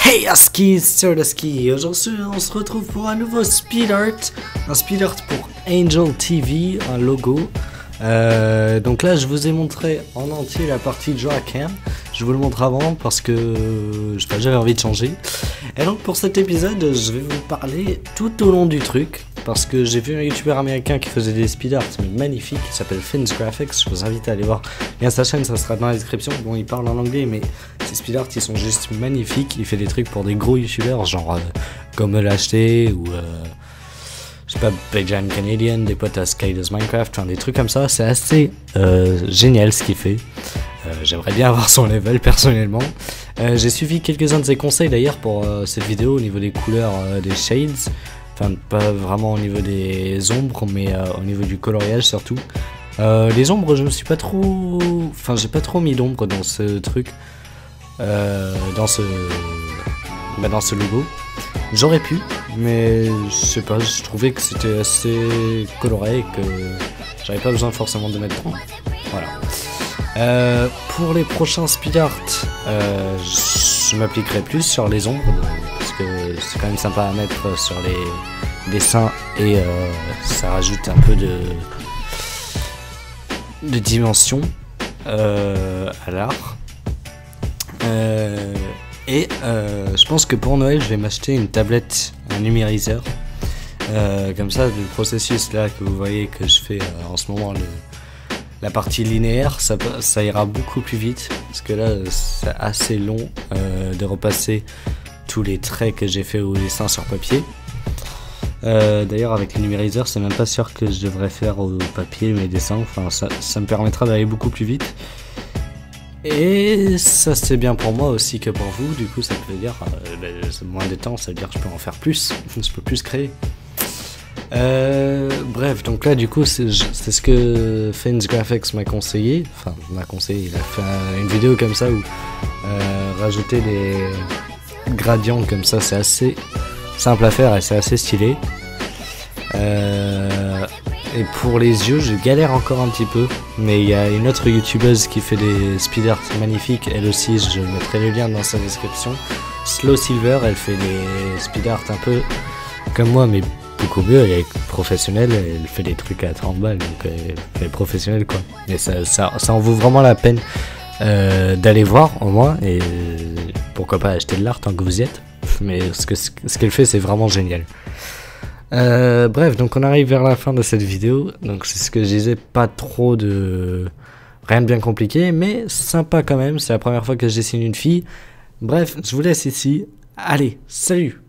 Hey Aski, c'est Aski. Aujourd'hui, on se retrouve pour un nouveau speed art. Un speed art pour Angel TV, un logo. Donc là, je vous ai montré en entier la partie Draw Cam. Je vous le montre avant parce que je sais pas, j'avais envie de changer. Et donc pour cet épisode, je vais vous parler tout au long du truc. Parce que j'ai vu un youtubeur américain qui faisait des speed art mais magnifiques, qui s'appelle Fins Graphics. Je vous invite à aller voir bien sa chaîne, ça sera dans la description. Bon, il parle en anglais, mais ces speed art ils sont juste magnifiques. Il fait des trucs pour des gros youtubeurs, genre comme l'HT ou je sais pas, Bejan Canadian, des potes à Sky Does Minecraft, enfin, des trucs comme ça. C'est assez génial ce qu'il fait. J'aimerais bien avoir son level personnellement. J'ai suivi quelques-uns de ses conseils d'ailleurs pour cette vidéo au niveau des couleurs des shades. Enfin, pas vraiment au niveau des ombres, mais au niveau du coloriage surtout. Les ombres, je me suis pas trop... Enfin, j'ai pas trop mis d'ombre dans ce truc. Dans ce logo. J'aurais pu, mais je sais pas, je trouvais que c'était assez coloré et que j'avais pas besoin forcément de mettre trop. Voilà. Pour les prochains speed art, je m'appliquerai plus sur les ombres, parce que c'est quand même sympa à mettre sur les dessins et ça rajoute un peu de dimension à l'art. Je pense que pour Noël je vais m'acheter une tablette, un numériseur, comme ça le processus là que vous voyez que je fais en ce moment, la partie linéaire, ça ira beaucoup plus vite, parce que là c'est assez long de repasser tous les traits que j'ai fait au dessin sur papier. D'ailleurs avec le numériseur c'est même pas sûr que je devrais faire au papier mes dessins, enfin ça me permettra d'aller beaucoup plus vite. Et ça c'est bien pour moi aussi que pour vous, du coup ça veut dire moins de temps, ça veut dire que je peux en faire plus, je peux plus créer. Bref, donc là du coup c'est ce que Fins Graphics m'a conseillé, il a fait une vidéo comme ça où rajouter des gradients comme ça, c'est assez simple à faire et c'est assez stylé. Et pour les yeux, je galère encore un petit peu, mais il y a une autre youtubeuse qui fait des speed art magnifiques, elle aussi, je mettrai le lien dans sa description. Slow Silver, elle fait des speed art un peu comme moi, mais beaucoup mieux, elle est professionnelle, elle fait des trucs à 30 balles, donc elle est professionnelle quoi. Mais ça en vaut vraiment la peine d'aller voir au moins, et pourquoi pas acheter de l'art tant que vous y êtes, mais ce qu'elle fait c'est vraiment génial. Bref, donc on arrive vers la fin de cette vidéo, donc c'est ce que je disais, pas trop de... rien de bien compliqué, mais sympa quand même, c'est la première fois que je dessine une fille. Bref, je vous laisse ici, allez, salut!